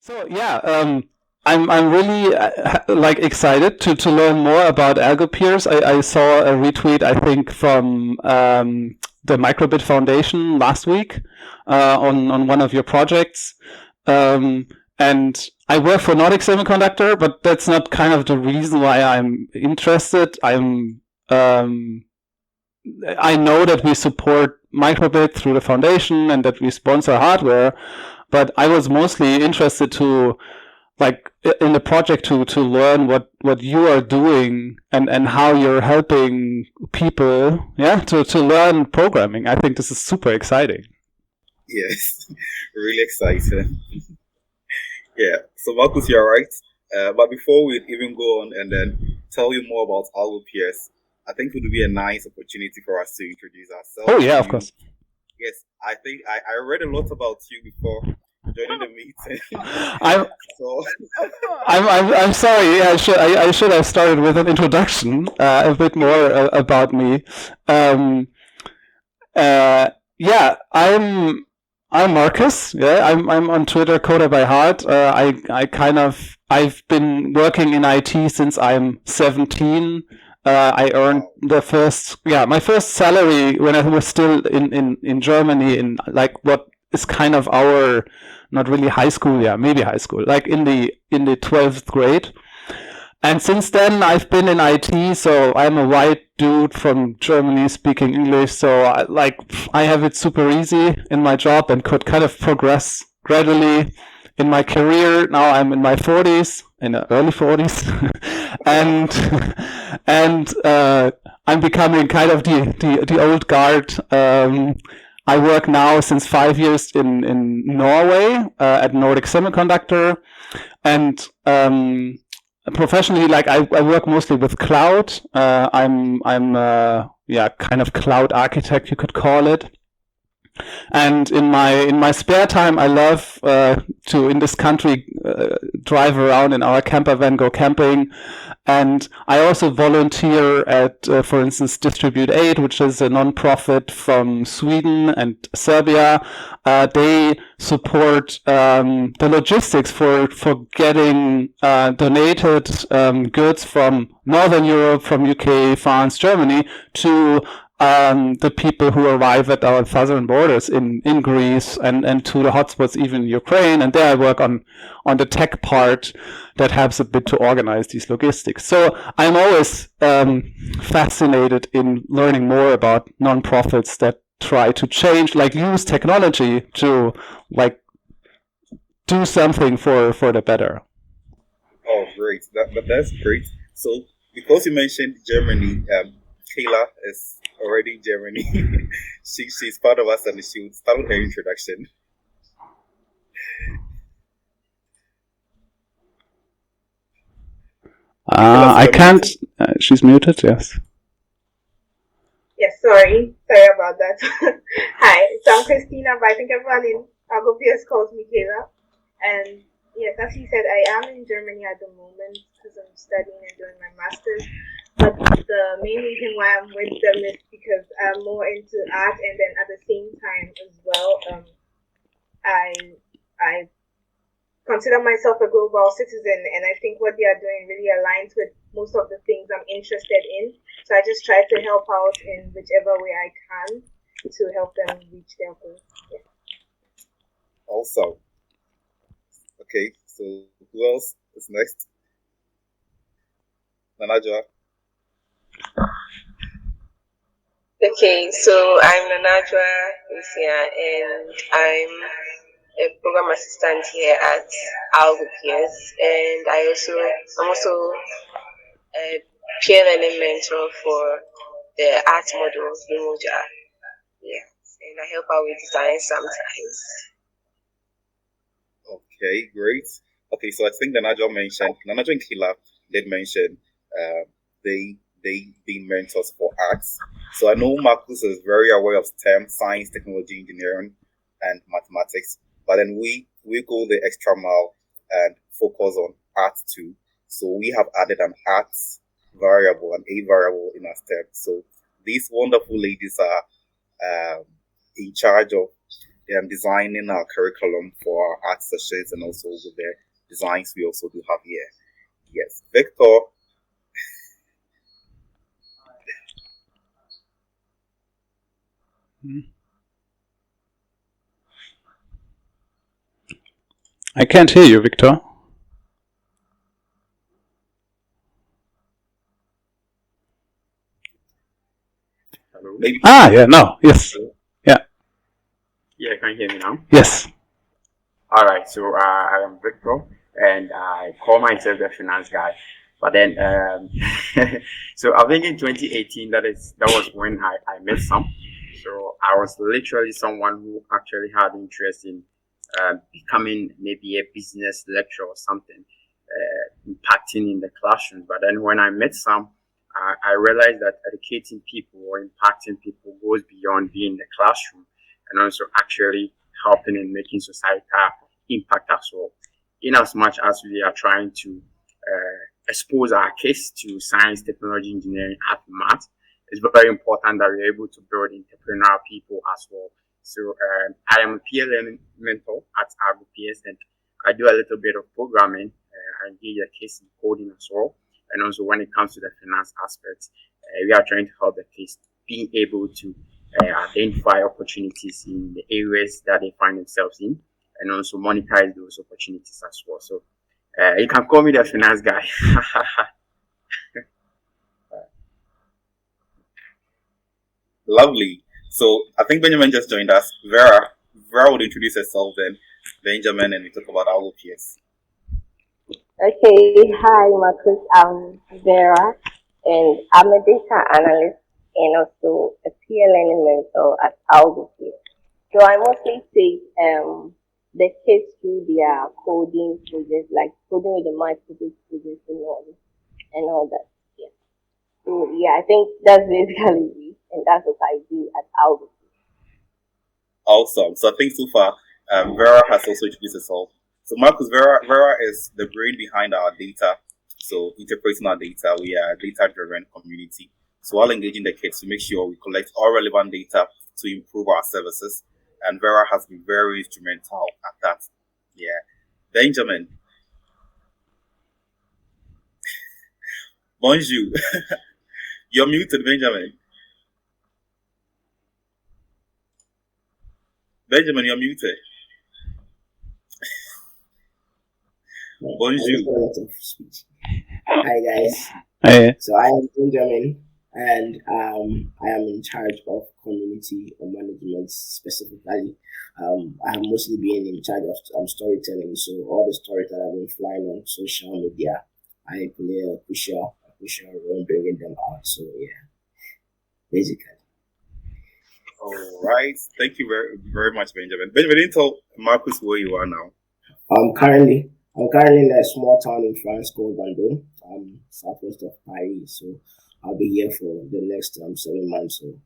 So yeah, I'm really like excited to learn more about Algopeers. I saw a retweet, I think, from the Microbit Foundation last week on one of your projects. Um, and I work for Nordic Semiconductor, but that's not kind of the reason why I'm interested. Um, I know that we support Microbit through the foundation and that we sponsor hardware, but I was mostly interested to like in the project to learn what you are doing and how you're helping people, yeah, to learn programming. I think this is super exciting. Yes, really excited. Yeah, so Marcus, you're right. But before we even go on and then tell you more about Algopeers, I think it would be a nice opportunity for us to introduce Oh ourselves to yeah, of you. course. Yes, I think I read a lot about you before joining the meeting. I'm So, I'm sorry. I should have started with an introduction, a bit more about me. Um, yeah, I'm Marcus. Yeah, I'm on Twitter, Coder by Heart. I've been working in IT since I'm 17. I earned wow. my first salary when I was still in Germany in like what is kind of our not really high school, yeah, maybe high school, like in the 12th grade. And since then, I've been in IT, so I'm a white dude from Germany speaking English. So I have it super easy in my job and could kind of progress gradually in my career. Now I'm in my 40s, in the early 40s, and and I'm becoming kind of the old guard. I work now since 5 years in Norway at Nordic Semiconductor, and professionally, like I work mostly with cloud. I'm yeah, kind of cloud architect, you could call it. And in my spare time, I love to in this country drive around in our camper van, go camping, and I also volunteer at, for instance, Distribute Aid, which is a non-profit from Sweden and Serbia. They support the logistics for getting donated goods from Northern Europe, from UK, France, Germany to the people who arrive at our southern borders in Greece and to the hotspots even in Ukraine. And there I work on the tech part that helps a bit to organize these logistics. So I'm always fascinated in learning more about nonprofits that try to change, like use technology to like do something for the better. Oh, great. That's great. So, because you mentioned Germany, Kayla is already in Germany. She's part of us, and she would start with her introduction. Kayla, so I you're can't. muted. She's muted. Yes. Yes, sorry about that. Hi, so I'm Christina, but I think everyone in Algopeers calls me Kayla. And yes, as he said, I am in Germany at the moment because I'm studying and doing my master's. But the main reason why I'm with them is because I'm more into art, and then at the same time as well, I I consider myself a global citizen, and I think what they are doing really aligns with most of the things I'm interested in. So I just try to help out in whichever way I can to help them reach their goals. Yeah. Also, okay. So, who else is next? Nanaja. Okay, so I'm Nanajwa Lucia, and I'm a program assistant here at Algopeers, and I'm also a peer learning mentor for the art model Limoja. Yeah, and I help out with design sometimes. Okay, great. Okay, so I think Nanaja and Kayla did mention uh, they being mentors for arts. So I know Marcus is very aware of STEM, science, technology, engineering, and mathematics. But then we go the extra mile and focus on art too. So we have added an arts variable, an A variable in our STEM. So these wonderful ladies are in charge of designing our curriculum for our art sessions and also with the designs we also do have here. Yes, Victor. I can't hear you, Victor. Hello. Maybe. Yeah, no, yes. Yeah, can you hear me now? Yes. All right. So I am Victor, and I call myself the finance guy. But then, so I think in 2018, that was when I met Sam. So I was literally someone who actually had interest in becoming maybe a business lecturer or something, impacting in the classroom. But then when I met Sam, I realized that educating people or impacting people goes beyond being in the classroom and also actually helping and making societal impact as well. In as much as we are trying to expose our kids to science, technology, engineering, art, and math, it's very important that we're able to build entrepreneurial people as well. So I am a PLM mentor at Algopeers, and I do a little bit of programming. I engage the kids in coding as well. And also when it comes to the finance aspects, we are trying to help the kids being able to identify opportunities in the areas that they find themselves in and also monetize those opportunities as well. So you can call me the finance guy. Lovely. So I think Benjamin just joined us. Vera would introduce herself then, Benjamin, and we talk about Algopeers. Okay, hi Marcus, I'm Vera, and I'm a data analyst and also a peer learning mentor at Algopeers. So I mostly take the kids through their coding projects, like coding with the micro:bit projects and all that. Yeah. So yeah, I think that's basically it, and that's what I do at Algopeers. Awesome. So I think so far, Vera has also introduced herself. So Marcus, Vera is the brain behind our data. So interpreting our data, we are a data-driven community. So while engaging the kids to make sure we collect all relevant data to improve our services, and Vera has been very instrumental at that. Yeah, Benjamin. Bonjour. You're muted, Benjamin. Benjamin, you're muted. Bonjour. Hi guys. Hey. So I am Benjamin, and I am in charge of community management specifically. I have mostly been in charge of storytelling. So all the stories that I've been flying on social media, I play a crucial role in bringing them out. So yeah, basically. All right. Thank you very, very much, Benjamin. Benjamin, didn't tell Marcus where you are now. I'm currently in a small town in France called Vendôme, southwest of Paris. So I'll be here for the next 7 months. So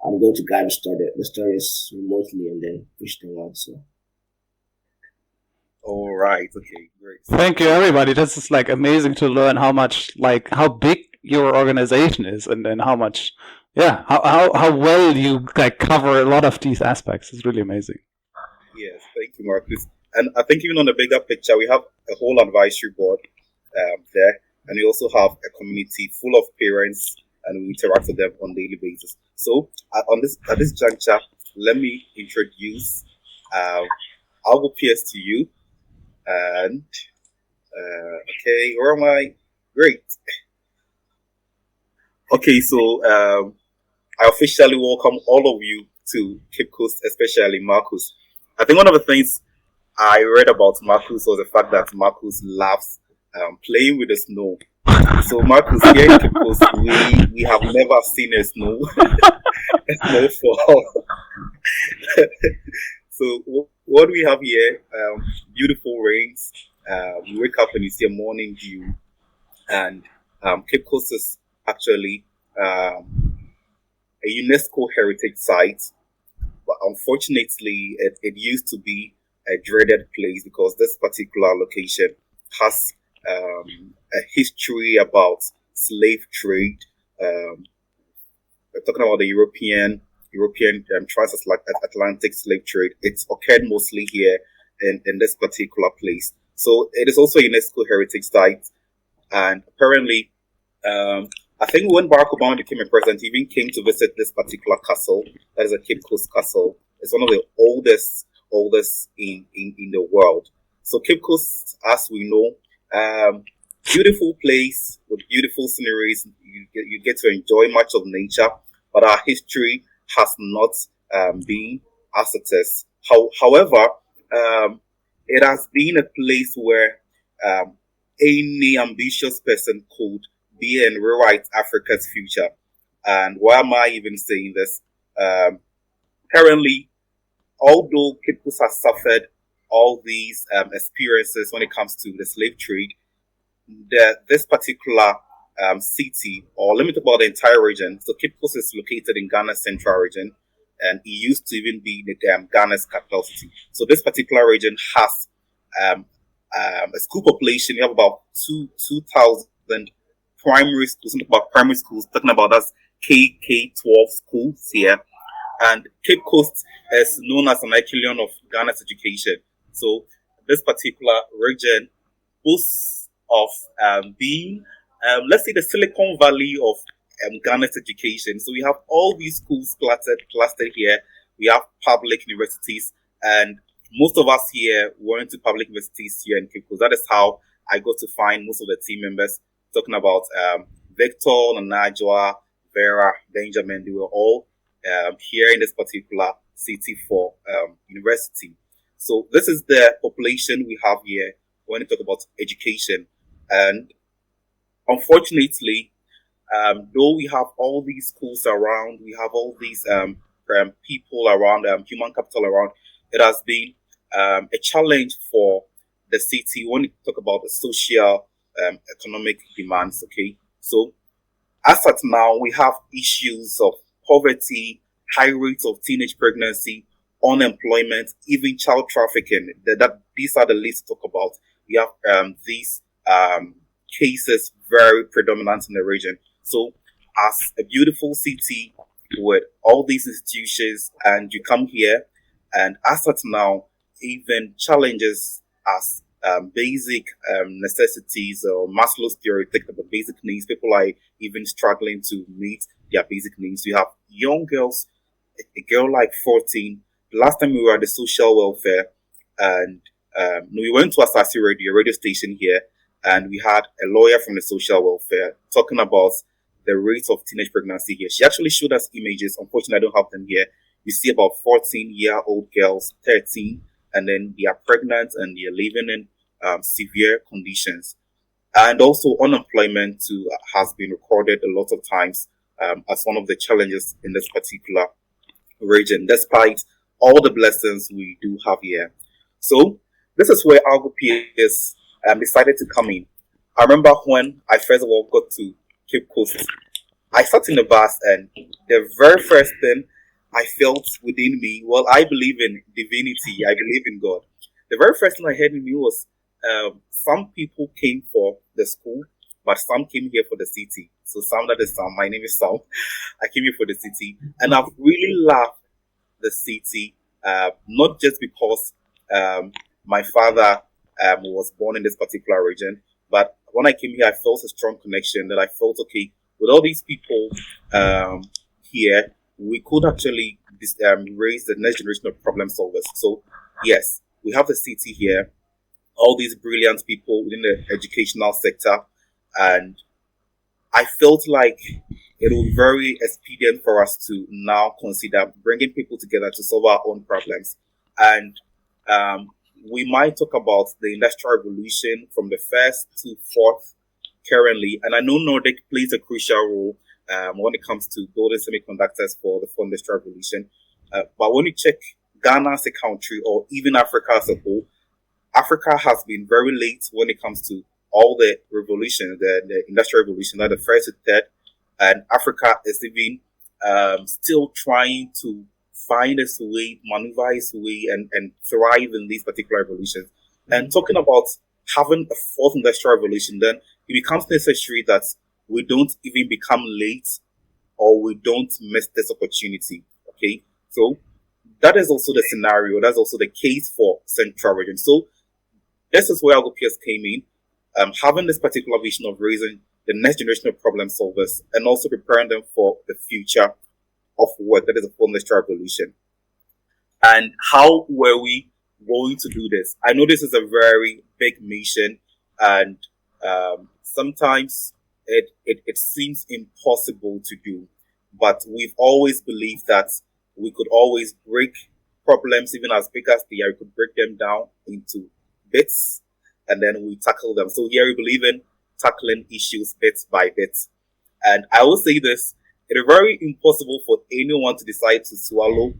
I'm going to guide the stories remotely and then push them out. So. All right. Okay. Great. Thank you, everybody. This is like amazing to learn how big your organization is, and then how much, how well you like cover a lot of these aspects. It's really amazing. Yes. Thank you, Marcus. And I think even on the bigger picture, we have a whole advisory board there, and we also have a community full of parents, and we interact with them on a daily basis. So at this juncture, let me introduce Algopeers to you. And okay, where am I? Great. Okay, so I officially welcome all of you to Cape Coast, especially Marcus. I think one of the things I read about Marcus was the fact that Marcus loves playing with the snow. So Marcus, here in Cape Coast, we have never seen a snowfall. So what we have here, beautiful rains. We wake up and you see a morning dew, and Cape Coast is actually a UNESCO heritage site. But unfortunately, it used to be a dreaded place because this particular location has a history about slave trade. We're talking about the European European transatlantic slave trade. It's occurred mostly here in this particular place. So it is also a UNESCO heritage site. And apparently, I think when Barack Obama became a president, he even came to visit this particular castle. That is a Cape Coast castle. It's one of the oldest in the world. So Cape Coast, as we know, beautiful place with beautiful sceneries. You get to enjoy much of nature, but our history has not been as it is. However, it has been a place where um, any ambitious person could be and rewrite Africa's future. And why am I even saying this? Um, Currently, although Cape Coast has suffered all these experiences when it comes to the slave trade, this particular city, or let me talk about the entire region. So Cape Coast is located in Ghana's central region, and it used to even be the Ghana's capital city. So this particular region has um, a school population. You have about 2,000 primary schools. Talking about primary schools, talking about that's K 12 schools here, and Cape Coast is known as an icon of Ghana's education. So this particular region boasts of being, let's say, the Silicon Valley of Ghana's education. So we have all these schools clustered here. We have public universities, and most of us here went to public universities here in Cape Coast. That is how I got to find most of the team members. Talking about Victor, Nanajwa, Vera, Benjamin, they were all here in this particular city for university. So this is the population we have here when we talk about education. And unfortunately, though we have all these schools around, we have all these people around, human capital around, it has been a challenge for the city when we talk about the social, economic demands. Okay, so as at now, we have issues of poverty, high rates of teenage pregnancy, unemployment, even child trafficking. These are the least to talk about. We have these cases very predominant in the region. So, as a beautiful city with all these institutions, and you come here, and as at now, even challenges as basic necessities or Maslow's theory, think about basic needs. People are even struggling to meet their basic needs. You have young girls, a girl like 14. The last time we were at the social welfare, and we went to Asasi radio station here, and we had a lawyer from the social welfare talking about the rate of teenage pregnancy here. She actually showed us images. Unfortunately, I don't have them here. You see about 14-year-old girls, 13, and then they are pregnant and they are living in severe conditions. And also unemployment too has been recorded a lot of times as one of the challenges in this particular region, despite all the blessings we do have here. So this is where Algopeers decided to come in. I remember when I first of all got to Cape Coast, I sat in the bus, and the very first thing I felt within me, well, I believe in divinity, I believe in God. The very first thing I heard in me was some people came for the school, but some came here for the city. So Sam, that is Sam. My name is Sam. I came here for the city, and I've really loved the city, not just because my father was born in this particular region, but when I came here, I felt a strong connection that I felt, okay, with all these people here, we could actually raise the next generation of problem solvers. So, yes, we have the city here, all these brilliant people within the educational sector, and I felt like it was very expedient for us to now consider bringing people together to solve our own problems. And we might talk about the Industrial Revolution from the first to fourth currently. And I know Nordic plays a crucial role when it comes to building semiconductors for the fourth Industrial Revolution. But when you check Ghana as a country, or even Africa as a whole, Africa has been very late when it comes to all the revolutions, the Industrial Revolution, like the first to third. And Africa is even still trying to find its way, maneuver its way, and thrive in these particular revolutions. And talking about having a fourth industrial revolution, then it becomes necessary that we don't even become late, or we don't miss this opportunity. Okay, so that is also the scenario. That's also the case for Central Region. So this is where Algopeers came in, having this particular vision of raising the next generation of problem solvers and also preparing them for the future of work, that is a full industrial revolution. And how were we going to do this? I know this is a very big mission, and sometimes it seems impossible to do. But we've always believed that we could always break problems, even as big as they are, we could break them down into bits and then we tackle them. So here we believe in tackling issues bit by bit. And I will say this, it is very impossible for anyone to decide to swallow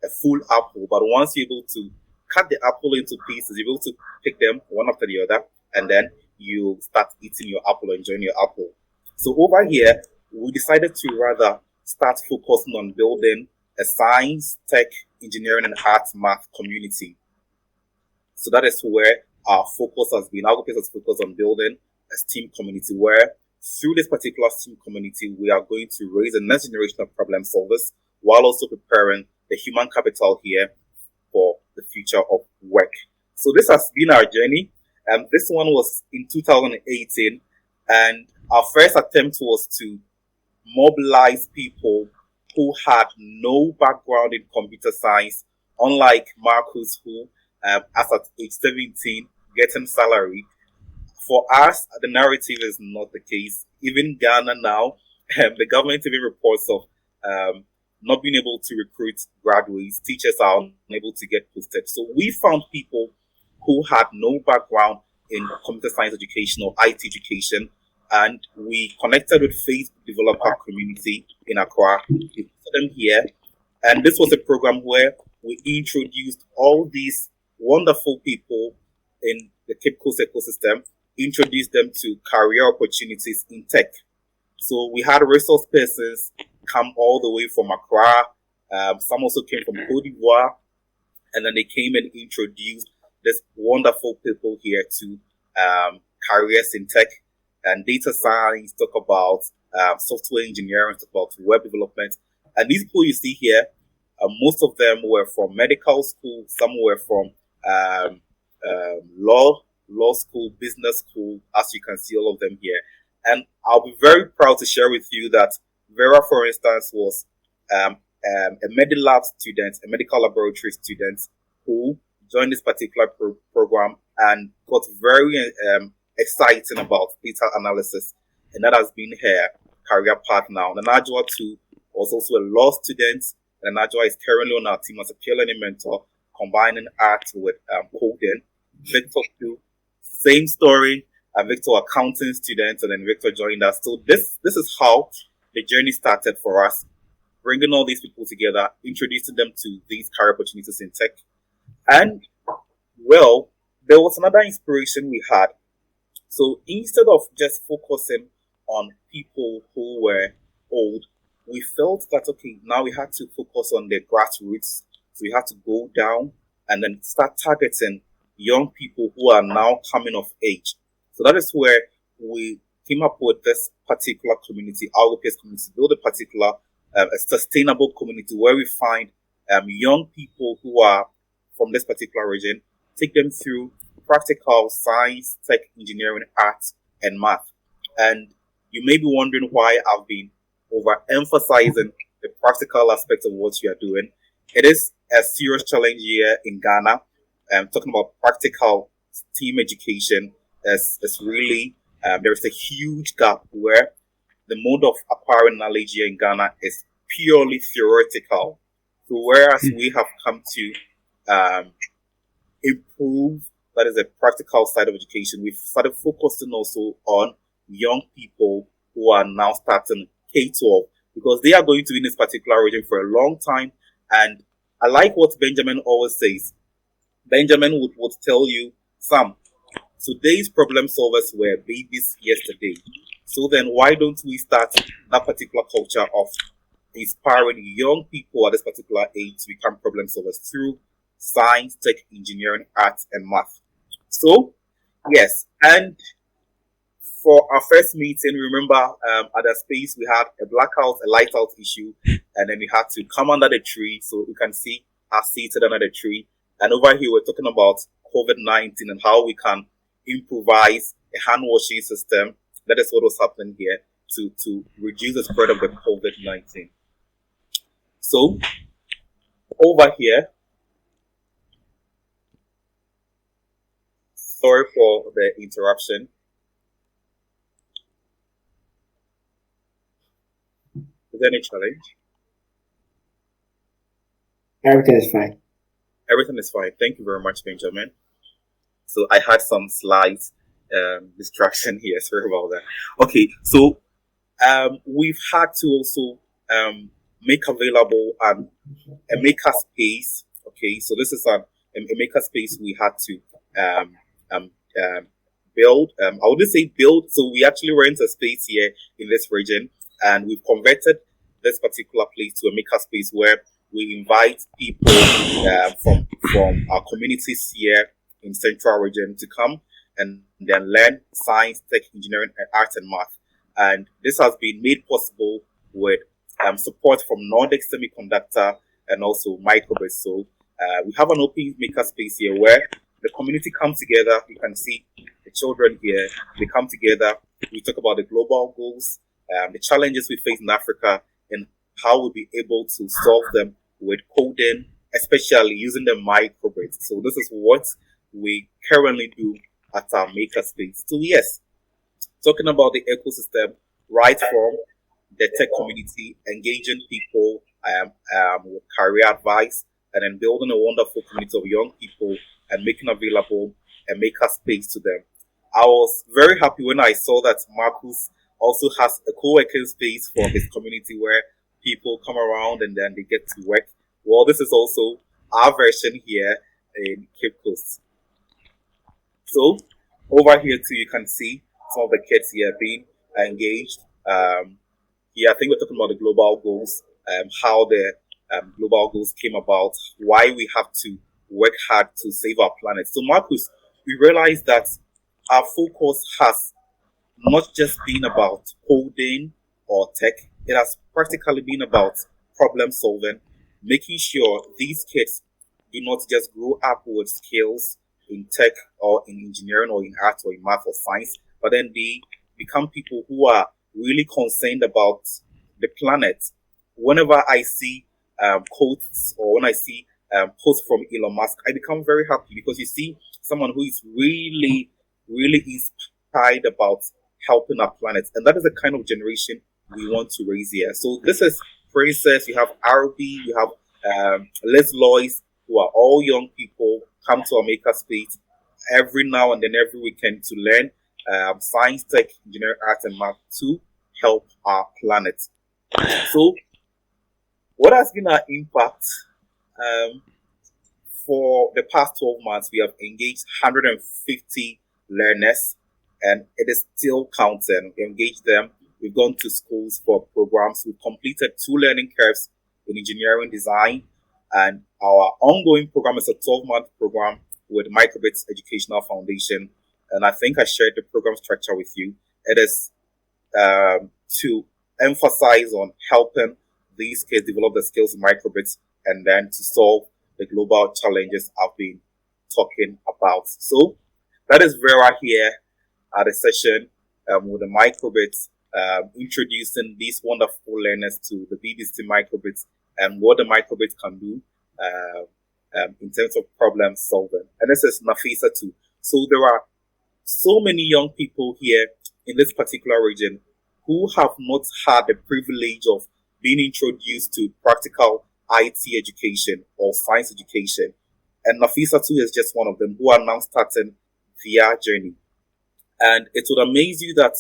a full apple, but once you're able to cut the apple into pieces, you're able to pick them one after the other, and then you start eating your apple, enjoying your apple. So over here, we decided to rather start focusing on building a science, tech, engineering, and arts math community. So that is where our focus has been. Our focus has focused on building a STEAM community where through this particular STEAM community, we are going to raise the next generation of problem solvers while also preparing the human capital here for the future of work. So this has been our journey. This one was in 2018, and our first attempt was to mobilize people who had no background in computer science, unlike Marcus, who, as at age 17, getting salary. For us, the narrative is not the case. Even Ghana now, the government even reports of not being able to recruit graduates. Teachers are unable to get posted. So we found people who had no background in computer science education or IT education, and we connected with Facebook developer community in Accra. We put them here, and this was a program where we introduced all these wonderful people in the Cape Coast ecosystem, introduced them to career opportunities in tech. So we had resource persons come all the way from Accra. Some also came from Cote d'Ivoire, and then they came and introduced this wonderful people here to careers in tech and data science, talk about software engineering, talk about web development. And these people you see here, most of them were from medical school, some were from law school, business school, as you can see all of them here. And I'll be very proud to share with you that Vera, for instance, was a Medilab student, a medical laboratory student who joined this particular program and got very exciting about data analysis. And that has been her career path now. Nanajwa too was also a law student. And Nanajwa is currently on our team as a peer learning mentor, combining art with coding. Victor too, same story. Victor, accounting student, and then Victor joined us. So this is how the journey started for us, bringing all these people together, introducing them to these career opportunities in tech. And, well, there was another inspiration we had. So instead of just focusing on people who were old, we felt that, okay, now we had to focus on the grassroots. So we had to go down and then start targeting young people who are now coming of age. So that is where we came up with this particular community, Algopeers community, build a particular a sustainable community where we find young people who are from this particular region, take them through practical science, tech, engineering, arts, and math. And you may be wondering why I've been overemphasizing the practical aspects of what you are doing. It is a serious challenge here in Ghana. Talking about practical STEAM education is really, there is a huge gap where the mode of acquiring knowledge here in Ghana is purely theoretical. So whereas we have come to improve, that is the practical side of education, we've started focusing also on young people who are now starting K-12 because they are going to be in this particular region for a long time. And I like what Benjamin always says. Benjamin would tell you, Sam, today's problem solvers were babies yesterday. So then why don't we start that particular culture of inspiring young people at this particular age to become problem solvers through science, tech, engineering, arts, and math? So, yes. And for our first meeting, remember at the space we had a blackout, a light out issue, and then we had to come under the tree so you can see us seated under the tree. And over here, we're talking about COVID-19 and how we can improvise a hand washing system. That is what was happening here to reduce the spread of the COVID-19. So over here, sorry for the interruption. Is there any challenge? Everything is fine. Everything is fine. Thank you very much, Benjamin. So I had some slight distraction here. Sorry about that. Okay, so we've had to also make available a maker space. Okay, so this is a maker space we had to um, um, build. I wouldn't say build. So we actually rent a space here in this region, and we've converted this particular place to a maker space where we invite people from our communities here in Central Region to come and then learn science, tech, engineering, and art and math. And this has been made possible with support from Nordic Semiconductor and also Microbit. So we have an open maker space here where the community comes together. You can see the children here. They come together. We talk about the global goals, the challenges we face in Africa, and how we'll be able to solve them with coding, especially using the microbits. So this is what we currently do at our makerspace. So yes, talking about the ecosystem, right from the tech community, engaging people with career advice, and then building a wonderful community of young people and making available a makerspace to them. I was very happy when I saw that Marcus also has a co-working space for his community where people come around and then they get to work. Well, this is also our version here in Cape Coast. So over here too, you can see some of the kids here being engaged. Yeah, I think we're talking about the global goals, how the global goals came about, why we have to work hard to save our planet. So, Marcus, we realized that our focus has not just been about coding or tech, it has practically been about problem solving, making sure these kids do not just grow up with skills in tech or in engineering or in art or in math or science, but then they become people who are really concerned about the planet. Whenever I see quotes or when I see posts from Elon Musk, I become very happy because you see someone who is really, really inspired about helping our planet. And that is the kind of generation we want to raise here. So this is Princess, you have RB, you have Les Lois, who are all young people, come to our makerspace every now and then every weekend to learn science, tech, engineering, art, and math to help our planet. So, what has been our impact? For the past 12 months, we have engaged 150 learners, and it is still counting. We engaged them. We've gone to schools for programs. We've completed 2 learning curves in engineering design, and our ongoing program is a 12-month program with Microbits Educational Foundation. And I think I shared the program structure with you. It is to emphasize on helping these kids develop the skills in microbits and then to solve the global challenges I've been talking about. So that is Vera here at a session with the microbits, introducing these wonderful learners to the BBC microbits and what the microbits can do in terms of problem solving. And this is Nafisa too. So there are so many young people here in this particular region who have not had the privilege of being introduced to practical IT education or science education. And Nafisa too is just one of them who are now starting their journey. And it would amaze you that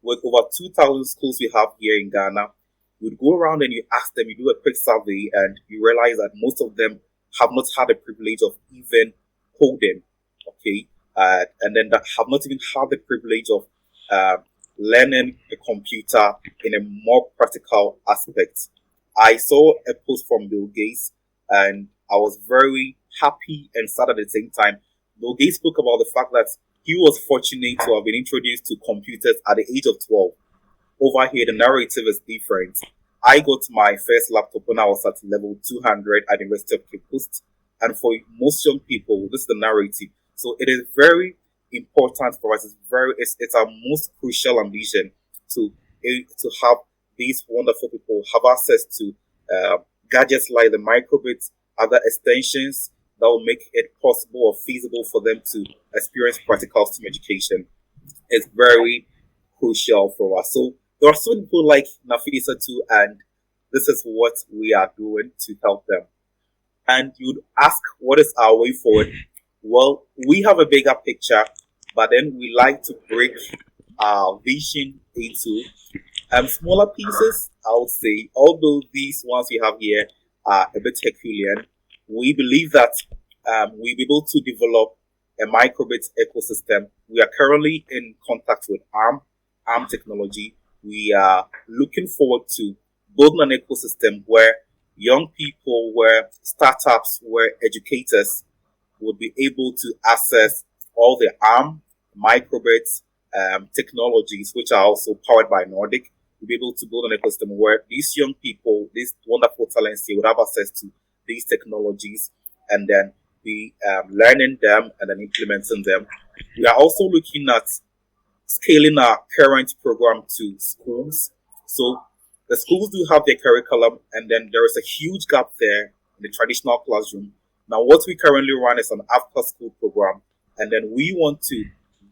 with over 2,000 schools we have here in Ghana, you'd go around and you ask them, you do a quick survey, and you realize that most of them have not had the privilege of even coding, okay? And then that have not even had the privilege of learning a computer in a more practical aspect. I saw a post from Bill Gates, and I was very happy and sad at the same time. Bill Gates spoke about the fact that he was fortunate to have been introduced to computers at the age of 12. Over here, the narrative is different. I got my first laptop when I was at level 200 at the University of Cape Coast. And for most young people, this is the narrative. So it is very important for us. It's our most crucial ambition to have these wonderful people have access to gadgets like the microbits, other extensions that will make it possible or feasible for them to experience practical STEM education. It's very crucial for us. So there are some people like Nafisa too, and this is what we are doing to help them. And you'd ask, what is our way forward? Well, we have a bigger picture, but then we like to break our vision into smaller pieces. I would say, although these ones we have here are a bit Herculean, we believe that we'll be able to develop a microbit ecosystem. We are currently in contact with ARM technology. We are looking forward to building an ecosystem where young people, where startups, where educators would be able to access all the ARM microbit technologies, which are also powered by Nordic. We'll be able to build an ecosystem where these young people, these wonderful talents here, would have access to these technologies and then be learning them and then implementing them. We are also looking at scaling our current program to schools. So the schools do have their curriculum, and then there is a huge gap there in the traditional classroom. Now, what we currently run is an after-school program, and then we want to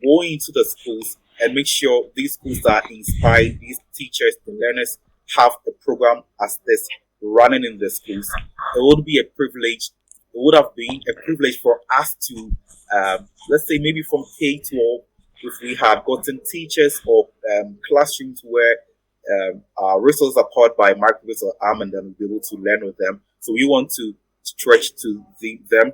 go into the schools and make sure these schools are inspired, these teachers, the learners have a program as this running in the schools. It would be a privilege. It would have been a privilege for us to, let's say, maybe from K-12, if we had gotten teachers or classrooms where our resources are powered by microbits or ARM, and then we'll be able to learn with them. So we want to stretch to them.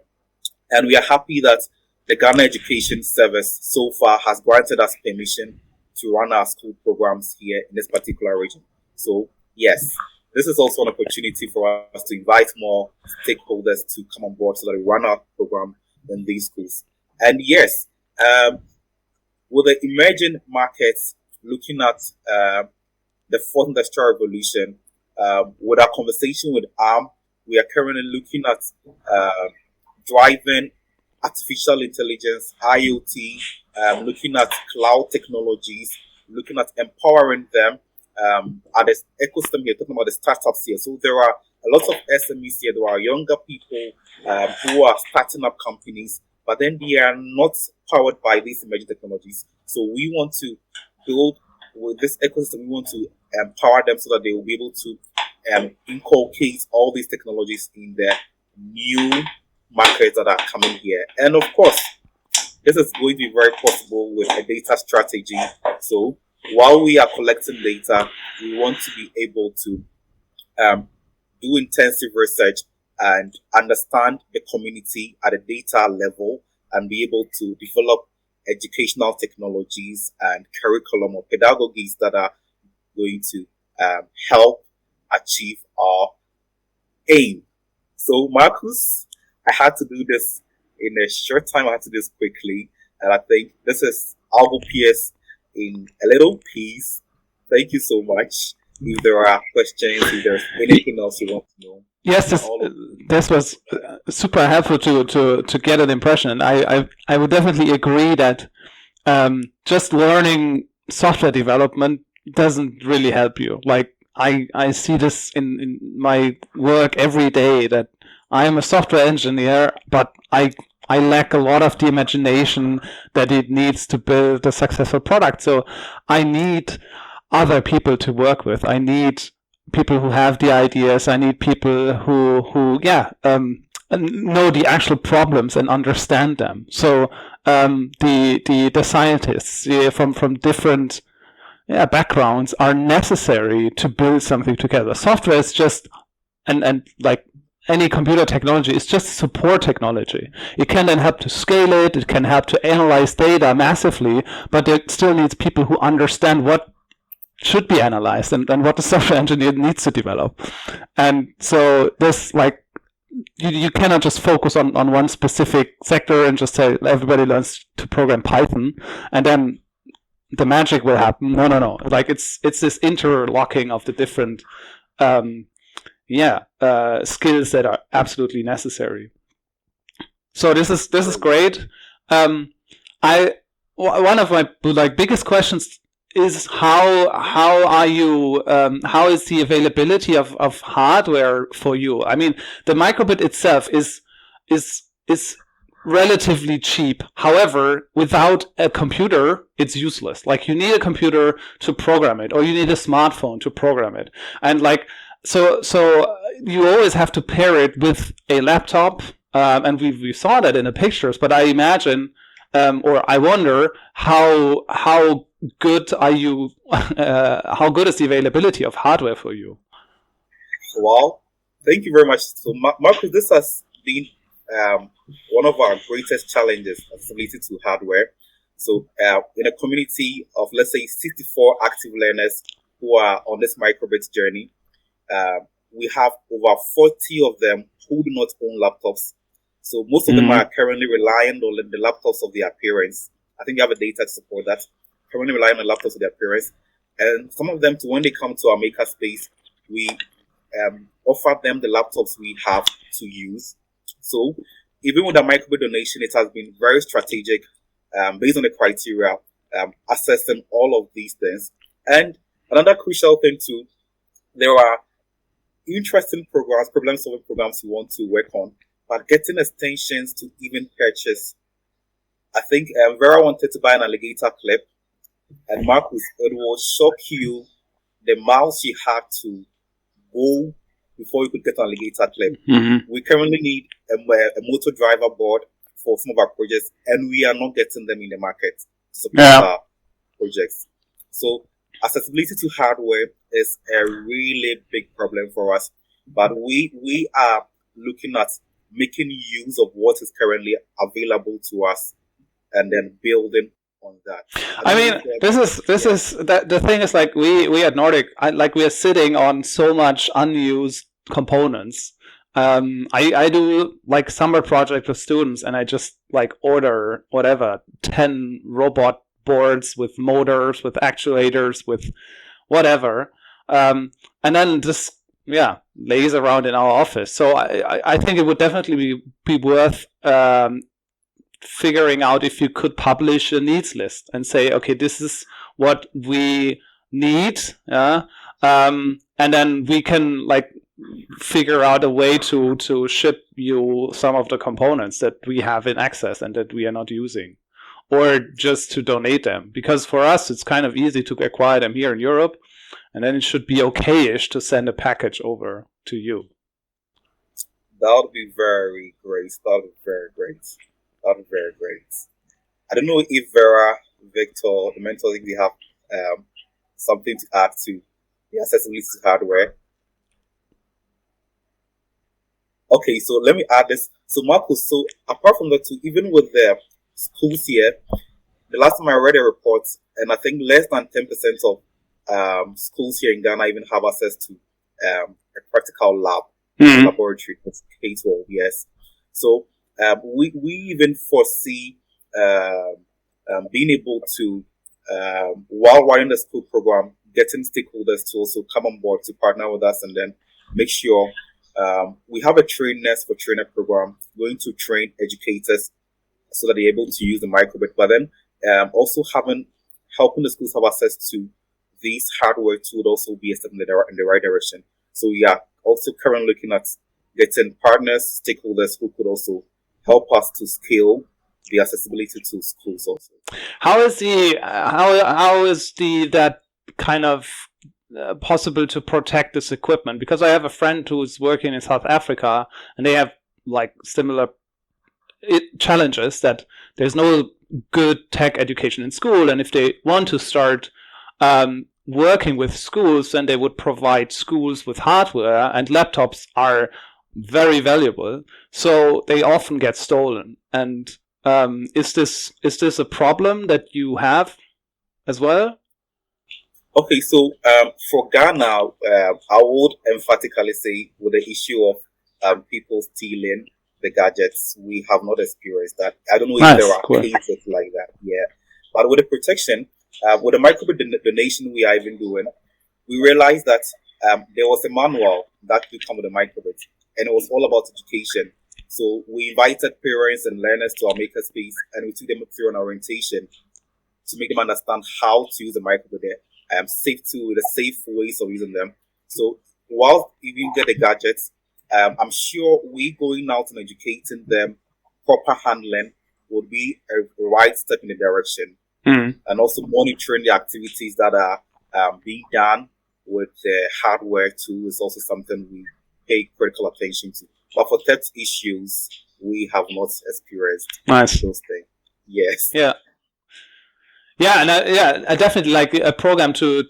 And we are happy that the Ghana Education Service so far has granted us permission to run our school programs here in this particular region. So yes, this is also an opportunity for us to invite more stakeholders to come on board so that we run our program in these schools. And yes, with the emerging markets, looking at the fourth industrial revolution, with our conversation with ARM, we are currently looking at driving artificial intelligence, IoT, looking at cloud technologies, looking at empowering them at the ecosystem here, talking about the startups here. So there are a lot of SMEs here. There are younger people who are starting up companies, but then they are not powered by these emerging technologies. So we want to build with this ecosystem, we want to empower them so that they will be able to inculcate all these technologies in their new markets that are coming here. And of course, this is going to be very possible with a data strategy. So while we are collecting data, we want to be able to do intensive research and understand the community at a data level and be able to develop educational technologies and curriculum or pedagogies that are going to help achieve our aim. So Marcus, I had to do this in a short time. I had to do this quickly. And I think this is Algopeers in a little piece. Thank you so much. If there are questions, if there's anything else you want to know. Yes, this was super helpful to get an impression. I would definitely agree that just learning software development doesn't really help you. Like I see this in my work every day, that I am a software engineer, but I lack a lot of the imagination that it needs to build a successful product. So I need other people to work with. I need people who have the ideas. I need people who know the actual problems and understand them. So the scientists from different backgrounds are necessary to build something together. Software is just and like any computer technology is just support technology. It can then help to scale it. It can help to analyze data massively, but it still needs people who understand what should be analyzed and what the software engineer needs to develop. And so this you cannot just focus on one specific sector and just say everybody learns to program Python and then the magic will happen. No. Like it's this interlocking of the different skills that are absolutely necessary. So this is great. One of my biggest questions is how are you how is the availability of hardware for you? I mean, the microbit itself is relatively cheap. However, without a computer, it's useless. Like you need a computer to program it, or you need a smartphone to program it, and so you always have to pair it with a laptop. And we saw that in the pictures, but I imagine, or I wonder how good are you? How good is the availability of hardware for you? Well, thank you very much. So, Marcus, this has been one of our greatest challenges, accessibility to hardware. So, in a community of, let's say, 64 active learners who are on this microbit journey, we have over 40 of them who do not own laptops. So most of them are currently relying on the laptops of their parents. I think you have a data to support that. Currently relying on laptops of their parents. And some of them, when they come to our makerspace, we offer them the laptops we have to use. So even with the microbit donation, it has been very strategic based on the criteria, assessing all of these things. And another crucial thing too, there are interesting programs, problem-solving programs we want to work on, but getting extensions to even purchase. I think Vera wanted to buy an alligator clip, and Marcus, it will shock you the miles she had to go before you could get an alligator clip. We currently need a motor driver board for some of our projects, and we are not getting them in the market to support our projects. So accessibility to hardware is a really big problem for us, but we are looking at making use of what is currently available to us and then building on that. I mean, this is the thing is, like, we at Nordic, we are sitting on so much unused components. I do like summer project with students, and I just order 10 robot boards with motors, with actuators, with whatever, and then just lays around in our office. So I think it would definitely be worth figuring out if you could publish a needs list and say, okay, this is what we need, and then we can figure out a way to ship you some of the components that we have in access and that we are not using, or just to donate them, because for us it's kind of easy to acquire them here in Europe, and then it should be okay-ish to send a package over to you. That would be very great. That would be very great. That would be very great. I don't know if Vera, Victor, the mentors, if we have something to add to the accessibility to hardware. Okay, so let me add this. So Marcus, so apart from that too, even with the schools here, the last time I read a report, and I think less than 10% of schools here in Ghana even have access to a practical lab, laboratory, K-12, yes. So we even foresee being able to, while running the school program, getting stakeholders to also come on board to partner with us and then make sure we have a trainers for trainer program going to train educators so that they're able to use the microbit, but then also helping the schools have access to these hardware too would also be a step in the right direction. So we are also currently looking at getting partners, stakeholders who could also help us to scale the accessibility to schools also. How is that kind of possible to protect this equipment? Because I have a friend who is working in South Africa, and they have similar challenges, that there's no good tech education in school, and if they want to start working with schools, then they would provide schools with hardware, and laptops are very valuable, so they often get stolen. And is this a problem that you have as well? Okay, so for Ghana, I would emphatically say with the issue of people stealing the gadgets. We have not experienced that. I don't know if Nice, there are cool. cases like that. Yeah, but with the protection, with the microbit donation we are even doing, we realized that there was a manual that could come with a microbit, and it was all about education. So we invited parents and learners to our makerspace, and we took them through an orientation to make them understand how to use the microbit, the safe ways of using them. So while you get the gadgets, I'm sure we going out and educating them proper handling would be a right step in the direction, Mm. and also monitoring the activities that are being done with the hardware too is also something we pay critical attention to. But for theft issues, we have not experienced Nice. those things. Yes. Yeah. Yeah, and I definitely like a program to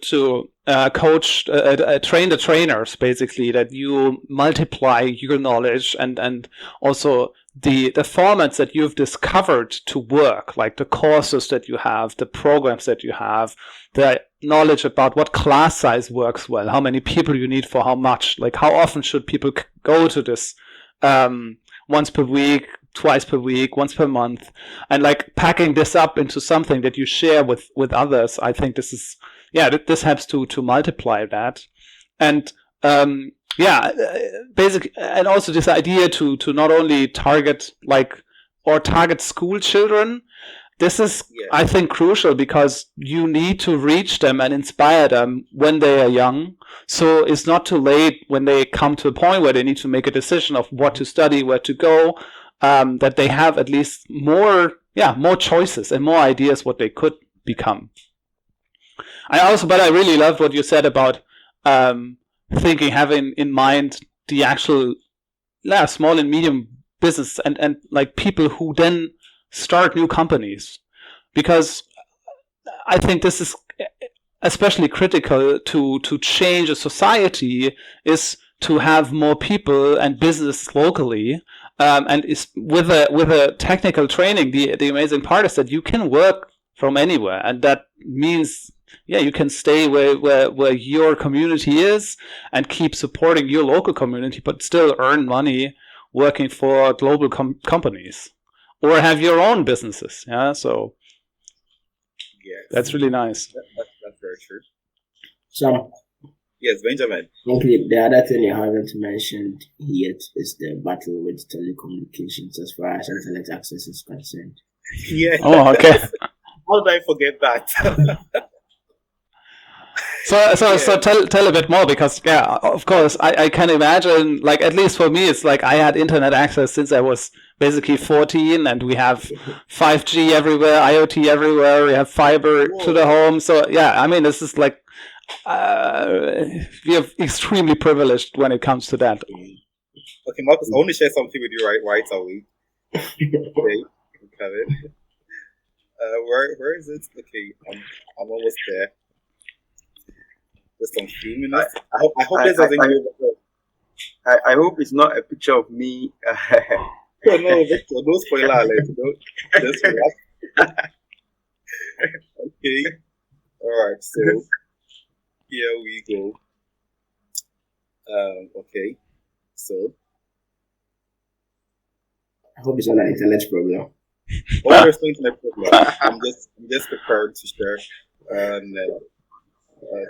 coach, train the trainers, basically, that you multiply your knowledge and also the formats that you've discovered to work, like the courses that you have, the programs that you have, the knowledge about what class size works well, how many people you need for how much, like how often should people go to this, once per week, twice per week, once per month, and like packing this up into something that you share with others. I think this is, this helps to multiply that. And basic, and also this idea to not only target school children. This is, I think, crucial because you need to reach them and inspire them when they are young. So it's not too late when they come to a point where they need to make a decision of what to study, where to go, that they have at least more choices and more ideas what they could become. But I really loved what you said about having in mind the actual small and medium business and like people who then start new companies, because I think this is especially critical to change a society, is to have more people and business locally. And is with a technical training, the amazing part is that you can work from anywhere, and that means you can stay where your community is and keep supporting your local community, but still earn money working for global companies, or have your own businesses. So that's really nice. That's very true. So, yes, Benjamin. Okay, the other thing you haven't mentioned yet is the battle with telecommunications as far as internet access is concerned. Yeah. Oh, okay. How did I forget that? So tell a bit more, because of course I can imagine, like, at least for me, it's like I had internet access since I was basically 14, and we have 5G everywhere, IoT everywhere, we have fiber to the home. So I mean, this is like we are extremely privileged when it comes to that. Okay, Marcus, I want to share something with you right away. Okay, Kevin. Where is it? Okay, I'm almost there. Just some few minutes. I hope this doesn't go. I hope it's not a picture of me. No, Victor, no spoiler alert. Just relax. Okay. Alright, so here we go. Okay. So I hope it's not an internet problem. oh, there's no internet problem. I'm just prepared to share. And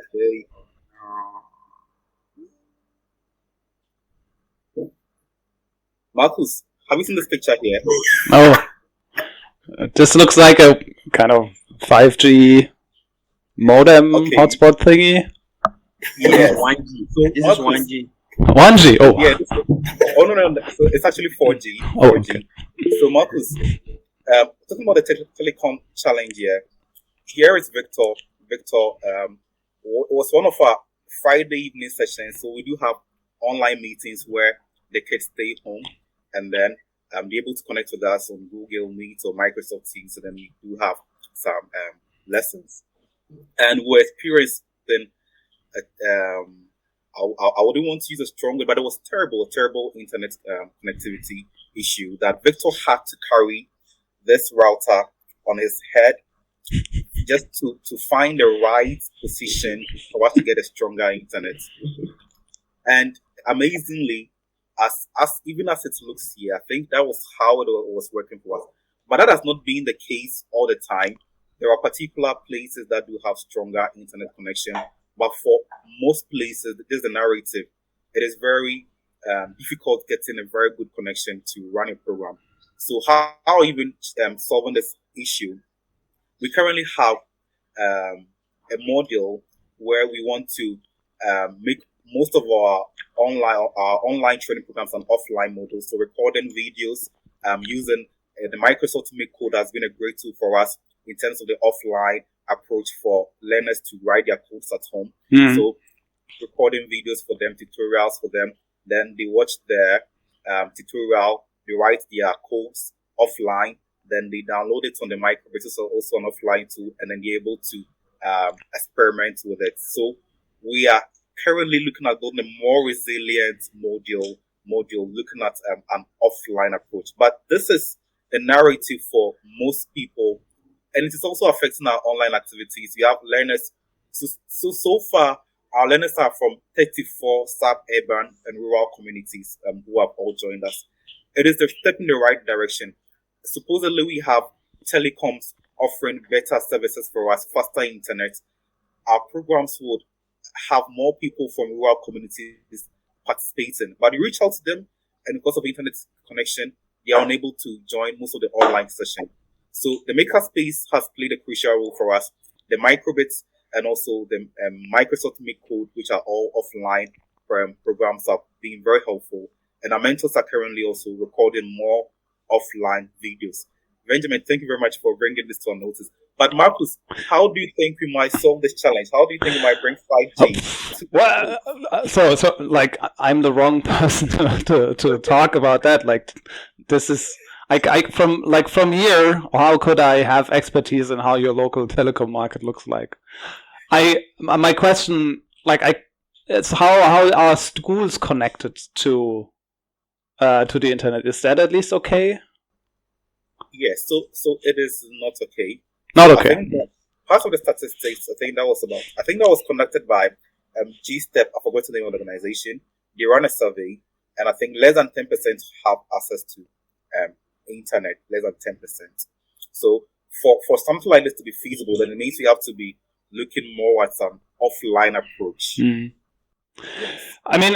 okay. Marcus, have you seen this picture here? Oh, this looks like a kind of 5G modem hotspot thingy. Yes. 1G. So This Marcus, is 1G. 1G. Oh, yeah. No. So it's actually 4G. 4G. Oh, okay. So Marcus, talking about the telecom challenge here is Victor. Victor was one of our Friday evening sessions. So we do have online meetings where the kids stay home and then be able to connect with us on Google Meet or Microsoft Teams. So then we do have some lessons, and we're experiencing. I wouldn't want to use a strong word, but it was a terrible internet connectivity issue that Victor had to carry this router on his head just to find the right position for us to get a stronger internet. And amazingly, as even as it looks here, I think that was how it was working for us. But that has not been the case all the time. There are particular places that do have stronger internet connection, but for most places, this is the narrative. It is very difficult getting a very good connection to run a program. So how even solving this issue? We currently have a model where we want to make most of our online training programs on offline models. So recording videos using the Microsoft Make Code has been a great tool for us in terms of the offline approach for learners to write their codes at home. Mm. So recording videos for them, tutorials for them. Then they watch their tutorial, they write their codes offline, then they download it on the microbit, so also an offline tool, and then they're able to experiment with it. So we are currently looking at building a more resilient module looking at an offline approach. But this is the narrative for most people, and it is also affecting our online activities. We have learners. So far, our learners are from 34 suburban and rural communities who have all joined us. It is a step in the right direction. Supposedly, we have telecoms offering better services for us, faster internet. Our programs would have more people from rural communities participating. But you reach out to them, and because of internet connection, they are unable to join most of the online session. So the makerspace has played a crucial role for us. The microbits and also the Microsoft Make Code, which are all offline programs, have been very helpful. And our mentors are currently also recording more offline videos. Benjamin, thank you very much for bringing this to our notice. But Marcus, how do you think we might solve this challenge? How do you think we might bring 5G? Well, so like I'm the wrong person to talk about that. Like this is from here. How could I have expertise in how your local telecom market looks like? My question, it's how are schools connected to the internet? Is that at least okay? Yes, so it is not okay. Not I okay. think that part of the statistics, I think that was conducted by G-Step. I forgot the name of the organization. They run a survey, and I think less than 10% have access to internet. Less than 10%. So for something like this to be feasible, then it means we have to be looking more at some offline approach. Mm. I mean,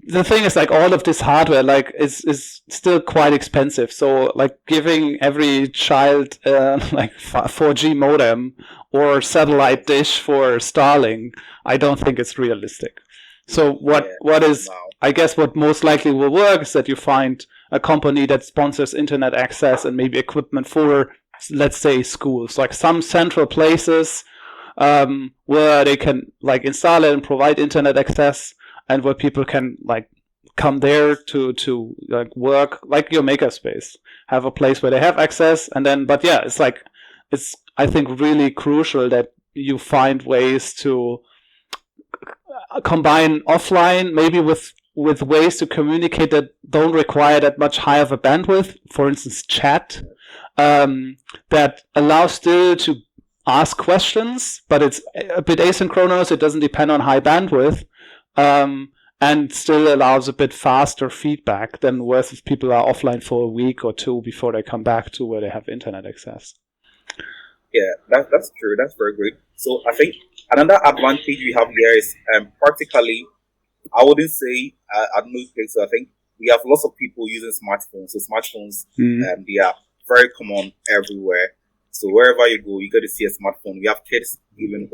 the thing is, like, all of this hardware, like, is still quite expensive. So, like, giving every child like 4G modem or satellite dish for Starlink, I don't think it's realistic. So what is, I guess, what most likely will work is that you find a company that sponsors internet access and maybe equipment for, let's say, schools, like some central places where they can like install it and provide internet access, and where people can like come there to like work, like your makerspace, have a place where they have access. And then, but yeah, it's I think really crucial that you find ways to combine offline, maybe with ways to communicate that don't require that much high of a bandwidth. For instance, chat that allows still to ask questions, but it's a bit asynchronous. It doesn't depend on high bandwidth, and still allows a bit faster feedback than versus people are offline for a week or two before they come back to where they have internet access. Yeah, that's true. That's very good. So I think another advantage we have here is practically, I wouldn't say at most places. I think we have lots of people using smartphones. So smartphones, they are very common everywhere. So wherever you go, you got to see a smartphone. We have kids even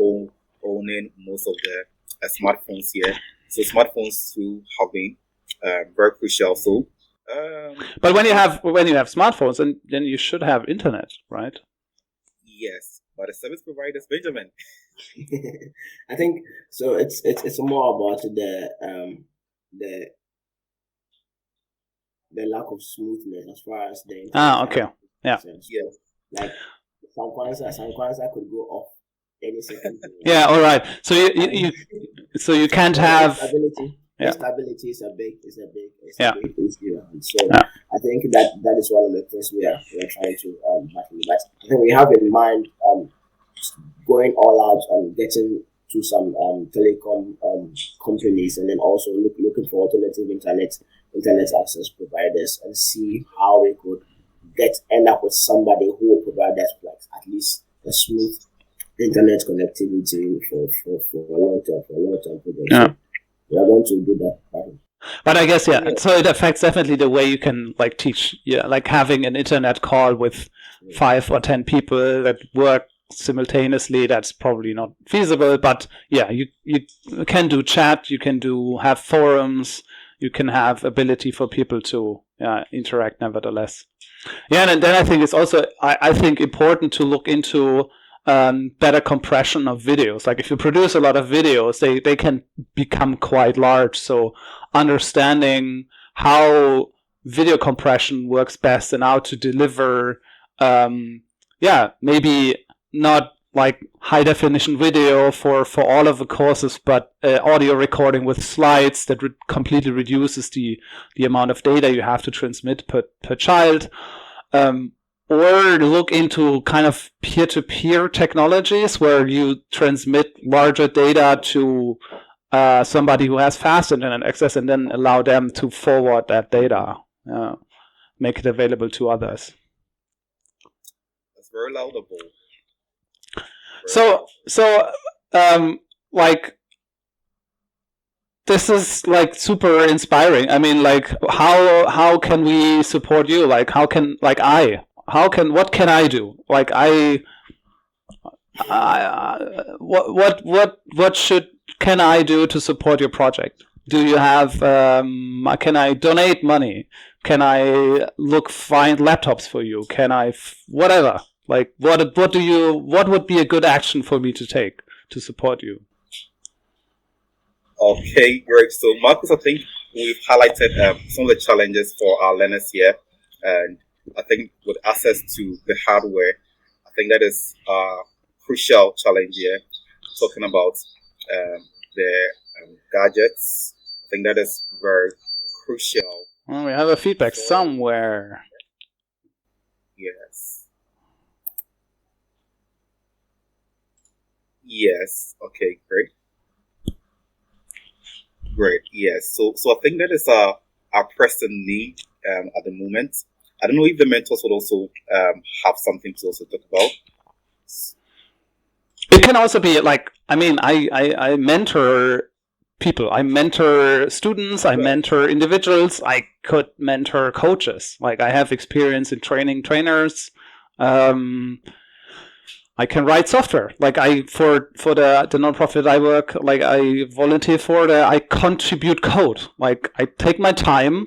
owning most of the smartphones here. So smartphones too have been very crucial. So, but when you have smartphones, then you should have internet, right? Yes, but the service providers, Benjamin. I think so. It's more about the lack of smoothness as far as the okay, yeah. Yes. Like some Kwanzaa could go off any second. Yeah, all right. So you can't have stability. Yeah. Stability is a big issue. So Yeah. I think that is one of the things we are trying to battle. But I think we have in mind going all out and getting to some telecom companies, and then also looking for alternative internet access providers, and see how we could end up with somebody who will provide us like at least a smooth internet connectivity for a long term project. Yeah. So we are going to do that. But I guess, yeah, so it affects definitely the way you can like teach. Yeah, like having an internet call with 5 or 10 people that work simultaneously, that's probably not feasible. But yeah, you can do chat, you can have forums, you can have ability for people to interact nevertheless. Yeah, and then I think it's also, I think, important to look into better compression of videos. Like if you produce a lot of videos, they can become quite large. So understanding how video compression works best and how to deliver, maybe not like high definition video for all of the courses, but audio recording with slides that completely reduces the amount of data you have to transmit per child. Or look into kind of peer-to-peer technologies where you transmit larger data to somebody who has fast internet access and then allow them to forward that data, make it available to others. That's very laudable. So, like, this is like super inspiring. I mean, like, how can we support you? Like, what can I do? Like, what can I do to support your project? Do you have? Can I donate money? Can I find laptops for you? Can I whatever? Like, what would be a good action for me to take to support you? Okay, great. So, Marcus, I think we've highlighted some of the challenges for our learners here, and I think with access to the hardware, I think that is a crucial challenge here. Talking about the gadgets, I think that is very crucial. Well, we have a feedback somewhere. Yes. Okay, great. Great. Yes. So I think that is a pressing need at the moment. I don't know if the mentors would also have something to also talk about. It can also be like, I mean, I mentor people. I mentor students. I mentor individuals. I could mentor coaches. Like, I have experience in training trainers. I can write software. Like, for the nonprofit I work, like, I volunteer for, I contribute code. Like, I take my time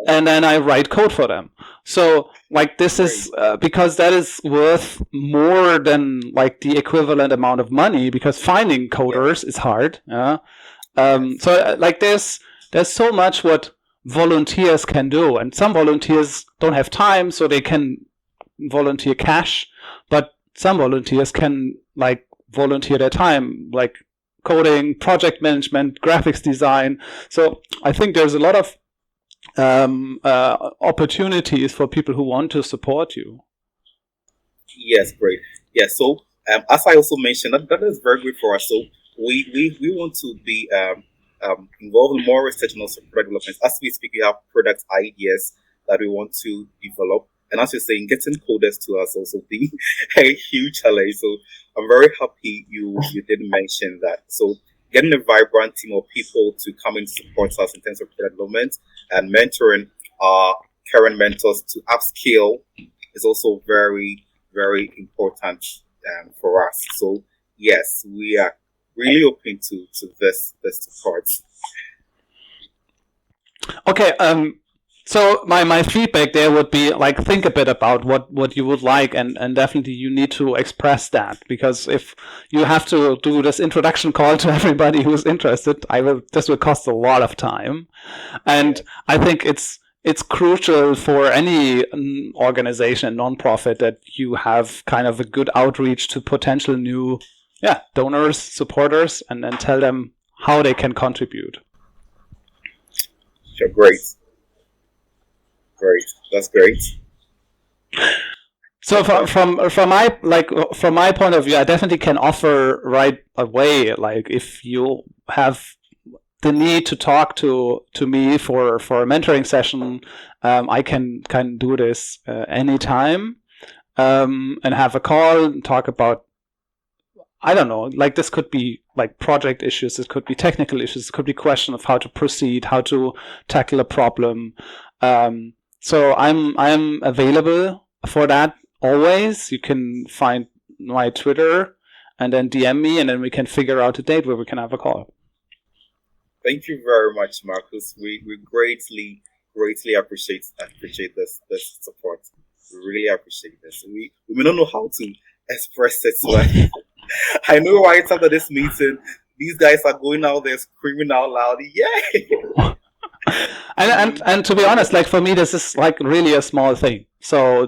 and then I write code for them. So, like, this is because that is worth more than like the equivalent amount of money, because finding coders is hard. So like there's so much what volunteers can do, and some volunteers don't have time, so they can volunteer cash, but some volunteers can like volunteer their time, like coding, project management, graphics design. So I think there's a lot of opportunities for people who want to support you. Yes, great. Yeah, so as I also mentioned, that is very good for us. So we want to be involved in more research and also product development. As we speak, we have product ideas that we want to develop. And as you're saying, getting coders to us also be a huge challenge. So I'm very happy you did mention that. So getting a vibrant team of people to come and support us in terms of product development and mentoring our current mentors to upskill is also very, very important for us. So yes, we are really open to this support. Okay. So my feedback there would be like, think a bit about what you would like, and definitely you need to express that, because if you have to do this introduction call to everybody who's interested, this will cost a lot of time, and I think it's crucial for any organization, nonprofit, that you have kind of a good outreach to potential new donors, supporters, and then tell them how they can contribute. Sure, great. Great. That's great. So from my point of view, I definitely can offer right away. Like if you have the need to talk to me for a mentoring session, I can do this anytime, and have a call and talk about, I don't know, like this could be like project issues, it could be technical issues, it could be question of how to proceed, how to tackle a problem. So I'm available for that always. You can find my Twitter and then DM me, and then we can figure out a date where we can have a call. Thank you very much, Marcus. We greatly appreciate this support. We really appreciate this. We may not know how to express it. Well. I know right after this meeting, these guys are going out there screaming out loud, "Yay!" And to be honest, like for me, this is like really a small thing. So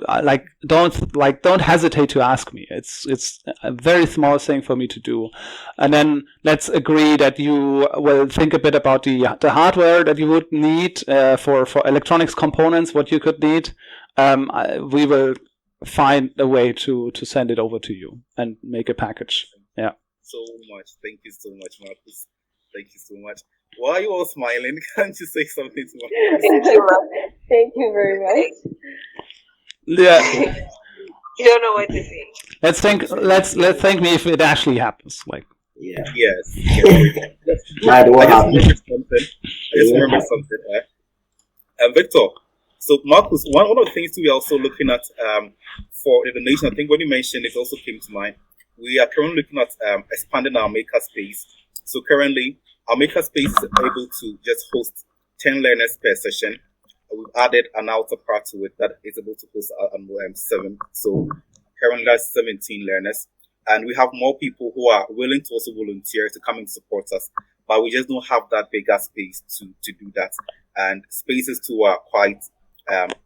don't hesitate to ask me. It's a very small thing for me to do. And then let's agree that you will think a bit about the hardware that you would need for electronics components, what you could need. We will find a way to send it over to you and make a package. Yeah. So much. Thank you so much, Marcus. Thank you so much. Why are you all smiling? Can't you say something to me? Thank you very much. Yeah. You don't know what to say. Let's thank me if it actually happens. Like. Yeah. Yes. I just remember something. Victor. So Marcus, one of the things we are also looking at for the donation, I think when you mentioned it also came to mind. We are currently looking at expanding our makerspace. So currently, our makerspace is able to just host 10 learners per session. We've added an outer part to it that is able to host 7. So currently that's 17 learners. And we have more people who are willing to also volunteer to come and support us. But we just don't have that bigger space to do that. And spaces too are quite